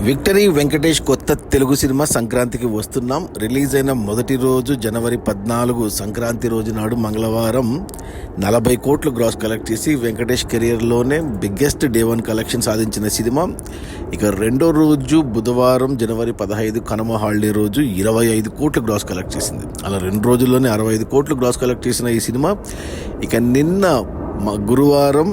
Victory Venkatesh కొత్త Telugu cinema సంక్రాంతికి వస్తున్నాం. రిలీజ్ అయిన మొదటి రోజు జనవరి 14 సంక్రాంతి రోజు నాడు మంగళవారం 40 కోట్లు గ్రాస్ కలెక్ట్ చేసి వెంకటేష్ కెరియర్లోనే బిగ్గెస్ట్ డే 1 కలెక్షన్ సాధించిన సినిమా. ఇక రెండో రోజు బుధవారం జనవరి 15 కనుమ హాలిడే రోజు 25 కోట్లు గ్రాస్ కలెక్ట్ చేసింది. అలా 2 రోజుల్లోనే 65 కోట్లు గ్రాస్ కలెక్ట్ చేసిన ఈ సినిమా ఇక నిన్న గురువారం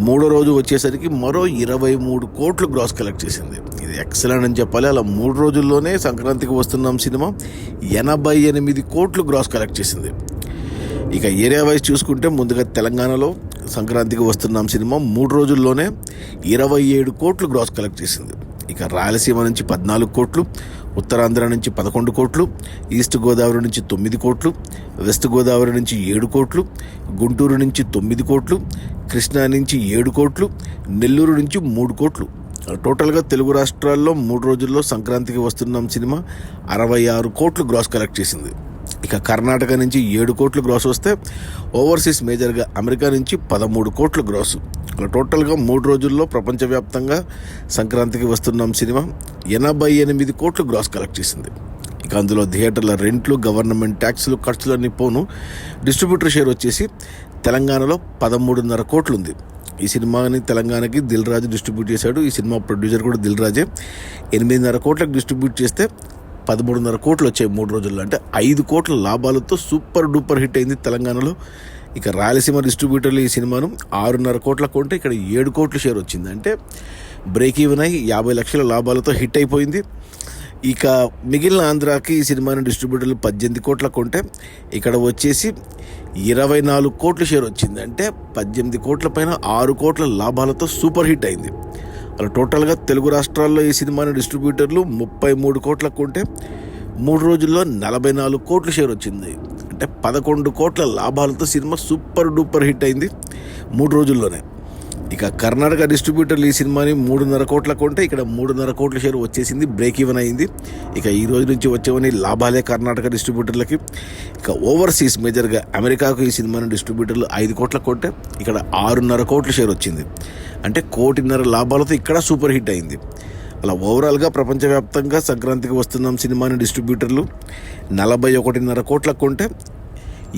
మూడో రోజు వచ్చేసరికి మరో 23 కోట్లు గ్రాస్ కలెక్ట్ చేసింది. ఇది ఎక్సలెంట్ అని చెప్పాలి. అలా 3 రోజుల్లోనే సంక్రాంతికి వస్తున్నాం సినిమా 88 కోట్లు గ్రాస్ కలెక్ట్ చేసింది. ఇక ఏరియా వైజ్ చూసుకుంటే ముందుగా తెలంగాణలో సంక్రాంతికి వస్తున్నాం సినిమా 3 రోజుల్లోనే 27 కోట్లు గ్రాస్ కలెక్ట్ చేసింది. ఇక రాయలసీమ నుంచి 14 కోట్లు, ఉత్తరాంధ్ర నుంచి 11 కోట్లు, ఈస్ట్ గోదావరి నుంచి 9 కోట్లు, వెస్ట్ గోదావరి నుంచి 7 కోట్లు, గుంటూరు నుంచి 9 కోట్లు, కృష్ణా నుంచి 7 కోట్లు, నెల్లూరు నుంచి 3 కోట్లు. టోటల్గా తెలుగు రాష్ట్రాల్లో 3 రోజుల్లో సంక్రాంతికి వస్తున్నాం సినిమా 66 కోట్లు గ్రాస్ కలెక్ట్ చేసింది. ఇక కర్ణాటక నుంచి 7 కోట్లు గ్రాస్ వస్తే ఓవర్సీస్ మేజర్గా అమెరికా నుంచి 13 కోట్లు గ్రాసు. అలా టోటల్గా 3 రోజుల్లో ప్రపంచవ్యాప్తంగా సంక్రాంతికి వస్తున్నాం సినిమా 88 కోట్లు గ్రాస్ కలెక్ట్ చేసింది. ఇక అందులో థియేటర్ల రెంట్లు, గవర్నమెంట్ ట్యాక్సులు, ఖర్చులన్నీ పోను డిస్ట్రిబ్యూటర్ షేర్ వచ్చేసి తెలంగాణలో 13.5 కోట్లు ఉంది. ఈ సినిమాని తెలంగాణకి దిల్ రాజు డిస్ట్రిబ్యూట్ చేశాడు. ఈ సినిమా ప్రొడ్యూసర్ కూడా దిల్ రాజే. 8.5 కోట్లకు డిస్ట్రిబ్యూట్ చేస్తే 13.5 కోట్లు వచ్చాయి 3 రోజుల్లో. అంటే 5 కోట్ల లాభాలతో సూపర్ డూపర్ హిట్ అయింది తెలంగాణలో. ఇక రాయలసీమ డిస్ట్రిబ్యూటర్లు ఈ సినిమాను 6.5 కోట్ల కొంటే ఇక్కడ 7 కోట్ల షేర్ వచ్చింది. అంటే బ్రేక్ ఈవెన్ అయ్యి 50 లక్షల లాభాలతో హిట్ అయిపోయింది. ఇక మిగిలిన ఆంధ్రాకి ఈ సినిమాని డిస్ట్రిబ్యూటర్లు 18 కోట్ల కొంటే ఇక్కడ వచ్చేసి 24 కోట్ల షేర్ వచ్చింది. అంటే 18 కోట్ల పైన 6 కోట్ల లాభాలతో సూపర్ హిట్ అయింది. అలా టోటల్గా తెలుగు రాష్ట్రాల్లో ఈ సినిమాని డిస్ట్రిబ్యూటర్లు 33 కోట్ల కొంటే 3 రోజుల్లో 44 కోట్ల షేర్ వచ్చింది. అంటే 11 కోట్ల లాభాలతో సినిమా సూపర్ డూపర్ హిట్ అయింది 3 రోజుల్లోనే. ఇక కర్ణాటక డిస్ట్రిబ్యూటర్లు ఈ సినిమాని 3.5 కోట్ల కొంటే ఇక్కడ 3.5 కోట్ల షేర్ వచ్చేసింది, బ్రేక్ ఈవెన్ అయింది. ఇక ఈ రోజు నుంచి వచ్చేవని లాభాలే కర్ణాటక డిస్ట్రిబ్యూటర్లకి. ఇక ఓవర్సీస్ మేజర్గా అమెరికాకు ఈ సినిమాని డిస్ట్రిబ్యూటర్లు 5 కోట్ల కొంటే ఇక్కడ 6.5 కోట్ల షేర్ వచ్చింది. అంటే 1.5 కోటి లాభాలతో ఇక్కడ సూపర్ హిట్ అయింది. అలా ఓవరాల్గా ప్రపంచవ్యాప్తంగా సంక్రాంతికి వస్తున్నాం సినిమాని డిస్ట్రిబ్యూటర్లు 41.5 కోట్ల కొంటే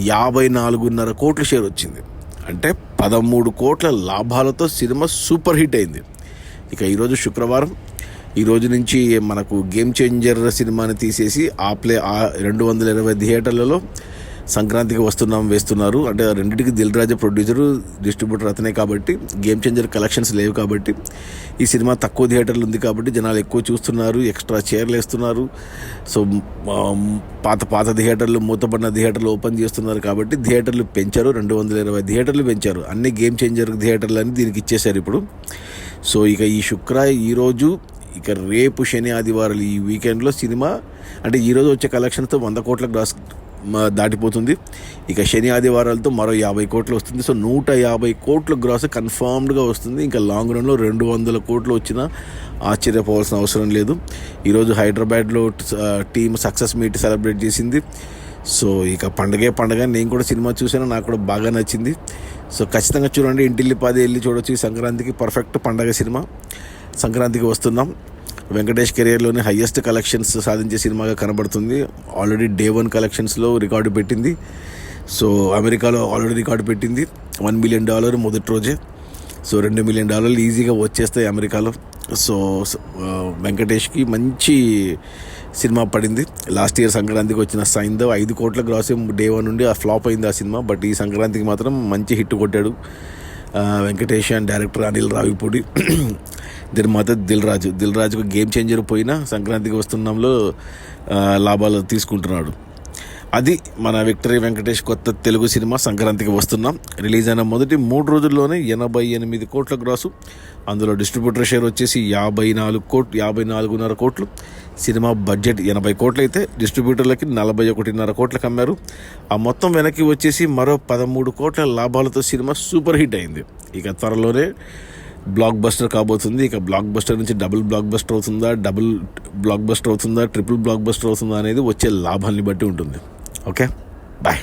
54.5 కోట్ల షేర్ వచ్చింది. అంటే 13 కోట్ల లాభాలతో సినిమా సూపర్ హిట్ అయింది. ఇక ఈరోజు శుక్రవారం, ఈ రోజు నుంచి మనకు గేమ్ చేంజర్ సినిమాని తీసేసి 220 థియేటర్లలో సంక్రాంతికి వస్తున్నాం వేస్తున్నారు. అంటే రెండింటికి దిల్ రాజు ప్రొడ్యూసరు, డిస్ట్రిబ్యూటర్ అతనే కాబట్టి గేమ్ చేంజర్ కలెక్షన్స్ లేవు కాబట్టి ఈ సినిమా తక్కువ థియేటర్లు ఉంది కాబట్టి జనాలు ఎక్కువ చూస్తున్నారు, ఎక్స్ట్రా చైర్లు వేస్తున్నారు. సో పాత థియేటర్లు, మూతపడిన థియేటర్లు ఓపెన్ చేస్తున్నారు కాబట్టి థియేటర్లు పెంచారు. 220 థియేటర్లు పెంచారు. అన్ని గేమ్ చేంజర్ థియేటర్లు అని దీనికి ఇచ్చేశారు ఇప్పుడు. సో ఇక ఈరోజు ఇక రేపు శని ఆదివారాలు ఈ వీకెండ్లో సినిమా అంటే ఈరోజు వచ్చే కలెక్షన్తో 100 కోట్ల గ్రాస్ దాటిపోతుంది. ఇక శని ఆదివారాలతో మరో 50 కోట్లు వస్తుంది. సో 150 కోట్ల గ్రాస్ కన్ఫర్మ్డ్గా వస్తుంది. ఇంకా లాంగ్ రన్లో 200 కోట్లు వచ్చినా ఆశ్చర్యపోవాల్సిన అవసరం లేదు. ఈరోజు హైదరాబాద్లో టీమ్ సక్సెస్ మీట్ సెలబ్రేట్ చేసింది. సో ఇక పండగ. నేను కూడా సినిమా చూసాను, నాకు కూడా బాగా నచ్చింది. సో ఖచ్చితంగా చూడండి, ఇంటిల్లిపాది వెళ్ళి చూడొచ్చు. ఈ సంక్రాంతికి పర్ఫెక్ట్ పండగ సినిమా. సంక్రాంతికి వస్తున్నాం. వెంకటేష్ కెరియర్లోనే హయ్యెస్ట్ కలెక్షన్స్ సాధించే సినిమాగా కనబడుతుంది. ఆల్రెడీ డే 1 కలెక్షన్స్లో రికార్డు పెట్టింది. సో అమెరికాలో ఆల్రెడీ రికార్డు పెట్టింది. $1 మిలియన్ మొదటి రోజే. సో $2 మిలియన్ ఈజీగా వచ్చేస్తాయి అమెరికాలో. సో వెంకటేష్కి మంచి సినిమా పడింది. లాస్ట్ ఇయర్ సంక్రాంతికి వచ్చిన సైంధవ్ 5 కోట్ల గ్రాస్ డే 1 నుండి ఫ్లాప్ అయింది ఆ సినిమా. బట్ ఈ సంక్రాంతికి మాత్రం మంచి హిట్ కొట్టాడు వెంకటేష్ అండ్ డైరెక్టర్ అనిల్ రావిపూడి, నిర్మాత దిల్ రాజుకు గేమ్ చేంజర్ పోయినా సంక్రాంతికి వస్తున్నాంలో లాభాలు తీసుకుంటున్నాడు. అది మన విక్టరీ వెంకటేష్ కొత్త తెలుగు సినిమా సంక్రాంతికి వస్తున్నాం. రిలీజ్ అయిన మొదటి 3 రోజుల్లోనే 88 కోట్ల గ్రాసు. అందులో డిస్ట్రిబ్యూటర్ షేర్ వచ్చేసి 54.5 కోట్లు. సినిమా బడ్జెట్ 80 కోట్లు అయితే డిస్ట్రిబ్యూటర్లకి 41.5 కోట్లకు అమ్మారు. ఆ మొత్తం వెనక్కి వచ్చేసి మరో 13 కోట్ల లాభాలతో సినిమా సూపర్ హిట్ అయింది. ఇక త్వరలోనే బ్లాక్ బస్టర్ కాబోతుంది. ఇక బ్లాక్ బస్టర్ నుంచి డబుల్ బ్లాక్ బస్టర్ అవుతుందా, ట్రిపుల్ బ్లాక్ బస్టర్ అవుతుందా అనేది వచ్చే లాభాన్ని బట్టి ఉంటుంది. Okay, bye.